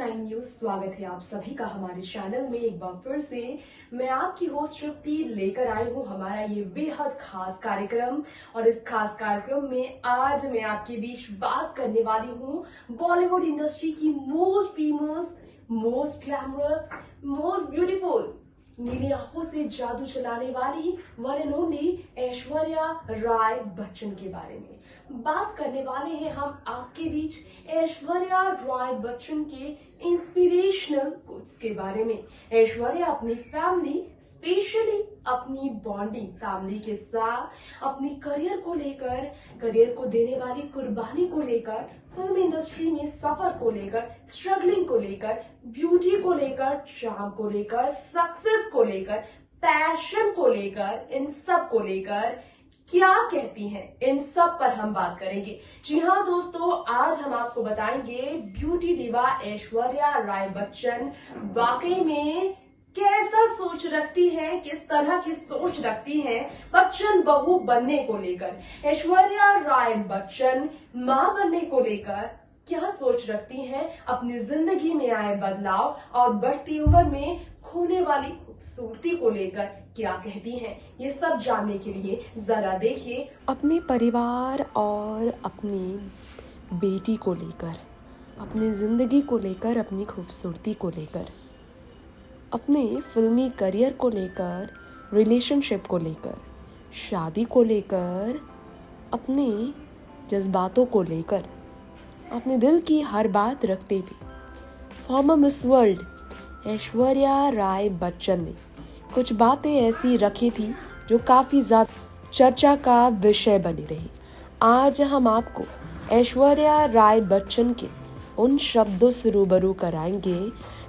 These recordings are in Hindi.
9 न्यूज स्वागत है आप सभी का हमारे चैनल में एक बार फिर से। मैं आपकी होस्ट तृप्ति लेकर आई हूँ हमारा ये बेहद खास कार्यक्रम। और इस खास कार्यक्रम में आज मैं आपके बीच बात करने वाली हूँ बॉलीवुड इंडस्ट्री की most famous, most glamorous, most beautiful, नीली आंखों से जादू चलाने वाली one and only Aishwarya Rai Bachchan के बारे में बात करने वाले हैं हम आपके बीच ऐश्वर्या राय बच्चन के इंस्पिरेशनल कोट्स के बारे में। ऐश्वर्या अपनी फैमिली, स्पेशली अपनी बॉन्डिंग फैमिली के साथ, अपनी करियर को लेकर, करियर को देने वाली कुर्बानी को लेकर, फिल्म इंडस्ट्री में सफर को लेकर, स्ट्रगलिंग को लेकर, ब्यूटी को लेकर, चार्म को लेकर, सक्सेस को लेकर, पैशन को लेकर, इन सब को लेकर क्या कहती हैं, इन सब पर हम बात करेंगे। जी हाँ दोस्तों, आज हम आपको बताएंगे ब्यूटी डिवा ऐश्वर्या राय बच्चन वाकई में कैसा सोच रखती है, किस तरह की सोच रखती है बच्चन बहू बनने को लेकर। ऐश्वर्या राय बच्चन मां बनने को लेकर क्या सोच रखती हैं, अपनी जिंदगी में आए बदलाव और बढ़ती उम्र में खोने वाली खूबसूरती को लेकर क्या कहती हैं, ये सब जानने के लिए जरा देखिए अपने परिवार और अपनी बेटी को लेकर, अपनी ज़िंदगी को लेकर, अपनी खूबसूरती को लेकर, अपने फिल्मी करियर को लेकर, रिलेशनशिप को लेकर, शादी को लेकर, अपने जज्बातों को लेकर, अपने दिल की हर बात रखते हुए farmer miss world Aishwarya Rai Bachchan ने कुछ बातें ऐसी रखी थी जो काफ़ी ज़्यादा चर्चा का विषय बनी रही। आज हम आपको ऐश्वर्या राय बच्चन के उन शब्दों से रूबरू कराएंगे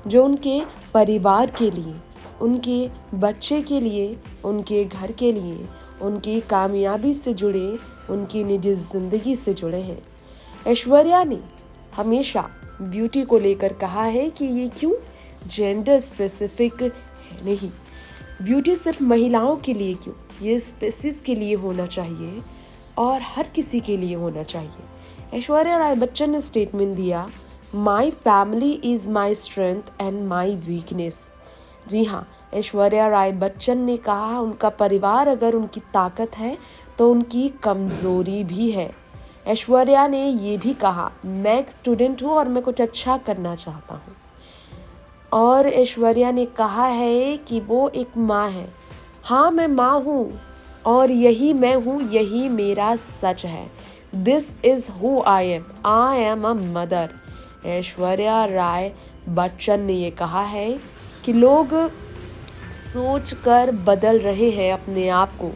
जो उनके परिवार के लिए, उनके बच्चे के लिए, उनके घर के लिए, उनकी कामयाबी से जुड़े, उनकी निजी ज़िंदगी से जुड़े हैं। ऐश्वर्या ने हमेशा ब्यूटी को लेकर कहा है कि ये क्यों जेंडर स्पेसिफिक है नहीं, ब्यूटी सिर्फ महिलाओं के लिए क्यों, ये स्पेसिस के लिए होना चाहिए और हर किसी के लिए होना चाहिए। ऐश्वर्या राय बच्चन ने स्टेटमेंट दिया, my family is my strength and my weakness. जी हाँ, ऐश्वर्या राय बच्चन ने कहा उनका परिवार अगर उनकी ताकत है तो उनकी कमज़ोरी भी है। ऐश्वर्या ने ये भी कहा, मैं एक स्टूडेंट हूँ और मैं कुछ अच्छा करना चाहता हूँ। और ऐश्वर्या ने कहा है कि वो एक माँ है। हाँ, मैं माँ हूँ और यही मैं हूँ, यही मेरा सच है। This is who I am a mother. Aishwarya Rai Bachchan ने ये कहा है कि लोग सोच कर बदल रहे हैं अपने आप को।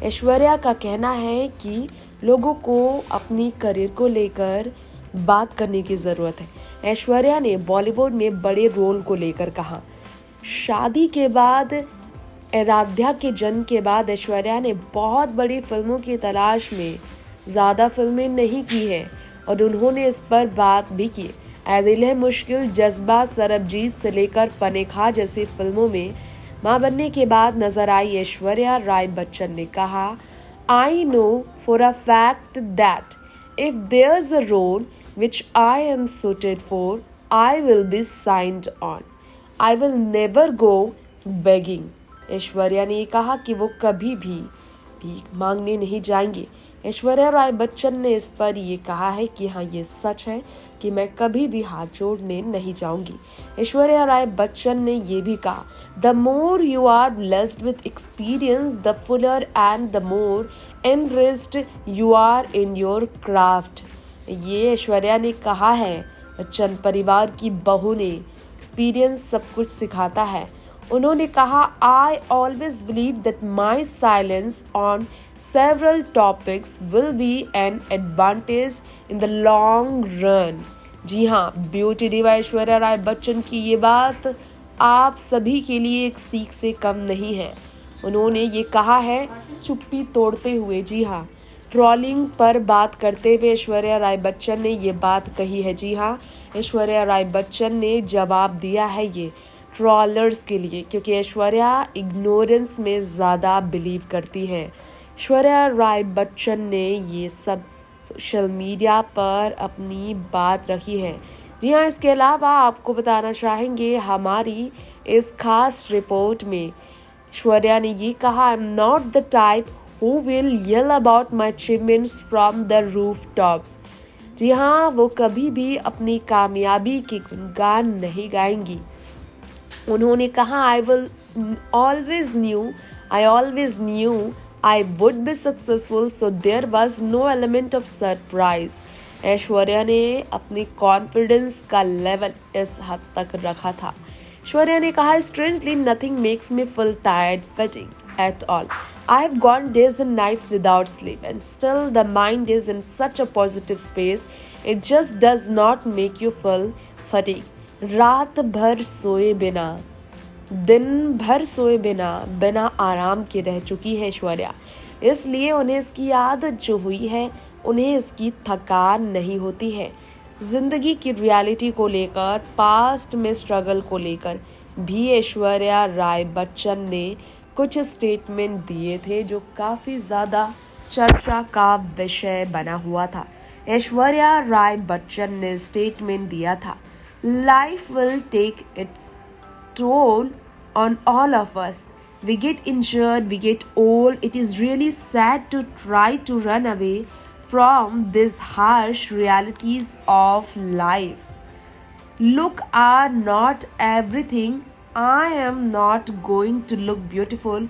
ऐश्वर्या का कहना है कि लोगों को अपनी करियर को लेकर बात करने की ज़रूरत है। ऐश्वर्या ने बॉलीवुड में बड़े रोल को लेकर कहा, शादी के बाद, आराध्या के जन्म के बाद ऐश्वर्या ने बहुत बड़ी फिल्मों की तलाश में ज़्यादा फिल्में नहीं की हैं और उन्होंने इस पर बात भी की। ऐ दिल है मुश्किल, जज्बा, सरबजीत से लेकर फनेखा जैसी फिल्मों में मां बनने के बाद नजर आई ऐश्वर्या राय बच्चन ने कहा, I know for a fact that if there's a role which I am suited for, I will be signed on. I will never go begging. Aishwarya ने कहा कि वो कभी भी भीख मांगने नहीं जाएंगे। ऐश्वर्या राय बच्चन ने इस पर ये कहा है कि हाँ, ये सच है कि मैं कभी भी हाथ जोड़ने नहीं जाऊंगी। ऐश्वर्या राय बच्चन ने ये भी कहा, the more you are blessed with experience the fuller and the more enriched you are in your craft. ये ऐश्वर्या ने कहा है, बच्चन परिवार की बहू ने एक्सपीरियंस सब कुछ सिखाता है। उन्होंने कहा, I always believe that my silence on several topics will be an advantage in the long run. जी हाँ, ब्यूटी डिवा ऐश्वर्या राय बच्चन की ये बात आप सभी के लिए एक सीख से कम नहीं है। उन्होंने ये कहा है चुप्पी तोड़ते हुए। जी हाँ, ट्रोलिंग पर बात करते हुए ऐश्वर्या राय बच्चन ने ये बात कही है। जी हाँ, ऐश्वर्या राय बच्चन ने जवाब दिया है ये ट्रॉलर्स के लिए, क्योंकि ऐश्वर्या इग्नोरेंस में ज़्यादा बिलीव करती है। ऐश्वर्या राय बच्चन ने ये सब सोशल मीडिया पर अपनी बात रखी है। जी हाँ, इसके अलावा आपको बताना चाहेंगे हमारी इस खास रिपोर्ट में ऐश्वर्या ने ये कहा, I am not the type who will yell about my achievements from the rooftops. जी हाँ, वो कभी भी अपनी कामयाबी के गुणगान नहीं गाएंगी। उन्होंने कहा, I always knew I would be successful, so there was no element of surprise. Aishwarya ने अपनी कॉन्फिडेंस का लेवल इस हद तक रखा था। ऐश्वर्या ने कहा, strangely nothing makes me feel tired fatigued at all. I have gone days and nights without sleep, and still the mind is in such a positive space. It just does not make you feel fatigued. रात भर सोए बिना, दिन भर सोए बिना, बिना आराम के रह चुकी है ऐश्वर्या, इसलिए उन्हें इसकी आदत जो हुई है, उन्हें इसकी थकान नहीं होती है। जिंदगी की रियलिटी को लेकर, पास्ट में स्ट्रगल को लेकर भी ऐश्वर्या राय बच्चन ने कुछ स्टेटमेंट दिए थे जो काफ़ी ज़्यादा चर्चा का विषय बना हुआ था। ऐश्वर्या राय बच्चन ने स्टेटमेंट दिया था, life will take its toll on all of us, we get injured, we get old, it is really sad to try to run away from this harsh realities of life. Look are not everything. I am not going to look beautiful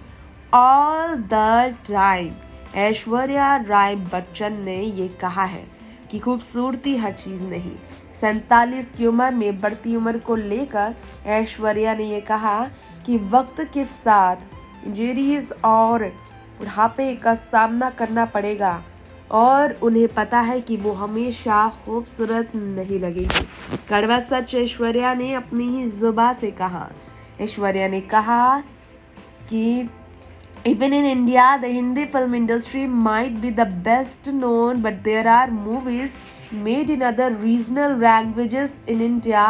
all the time. Aishwarya Rai Bachchan ने ये कहा है कि खूबसूरती हर चीज़ नहीं। 47 की उम्र में बढ़ती उम्र को लेकर ऐश्वर्या ने ये कहा कि वक्त के साथ इंजरीज और बुढ़ापे का सामना करना पड़ेगा और उन्हें पता है कि वो हमेशा खूबसूरत नहीं लगेगी। कड़वा सच ऐश्वर्या ने अपनी ही जुबान से कहा। ऐश्वर्या ने कहा कि even in India, the Hindi film industry might be the best known, but there are movies made in other regional languages in India,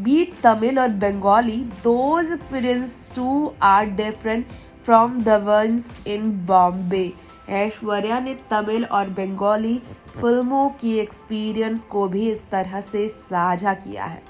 be it Tamil or Bengali. Those experiences too are different from the ones in Bombay. Aishwarya ने तमिल और बंगाली फिल्मों की एक्सपीरियंस को भी इस तरह से साझा किया है।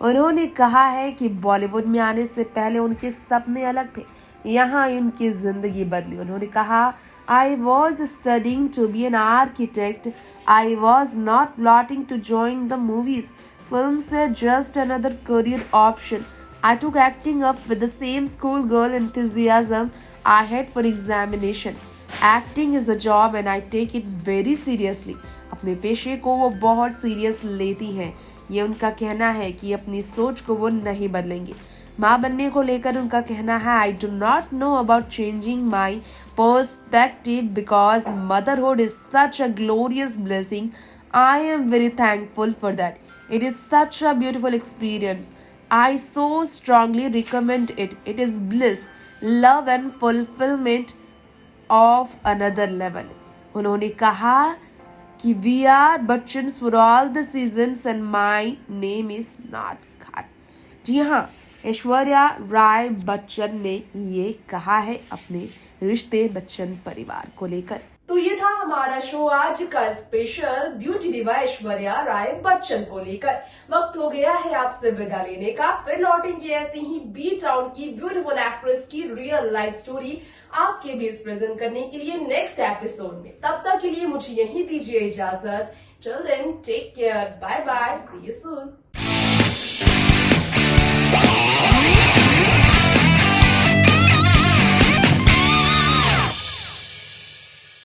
उन्होंने कहा है कि बॉलीवुड में आने से पहले उनके सपने अलग थे, यहाँ उनकी जिंदगी बदली। उन्होंने कहा, I was studying to be an architect, I was not plotting to join the movies, films were just another career option, I took acting up with the same school girl enthusiasm I had for examination. Acting is a job and I take it very seriously. अपने पेशे को वो बहुत सीरियस लेती हैं। ये उनका कहना है कि अपनी सोच को वो नहीं बदलेंगे। माँ बनने को लेकर उनका कहना है, I do not know about changing my perspective because motherhood is such a glorious blessing. I am very thankful for that. It is such a beautiful experience. I so strongly recommend it. It is bliss, love and fulfillment of another level. उन्होंने कहा कि we are Bachchans for all the seasons and my name is not Khan. जी हाँ, ऐश्वर्या राय बच्चन ने ये कहा है अपने रिश्ते बच्चन परिवार को लेकर। तो ये था हमारा शो आज का special beauty diva Aishwarya Rai Bachchan को लेकर। वक्त हो गया है आपसे विदा लेने का। फिर लौटेंगे ऐसी ही बी टाउन की ब्यूटीफुल एक्ट्रेस की रियल लाइफ स्टोरी आपके बीच प्रेजेंट करने के लिए नेक्स्ट एपिसोड में। तब तक के लिए मुझे यहीं दीजिए इजाजत। Till then take care, bye bye, see you soon.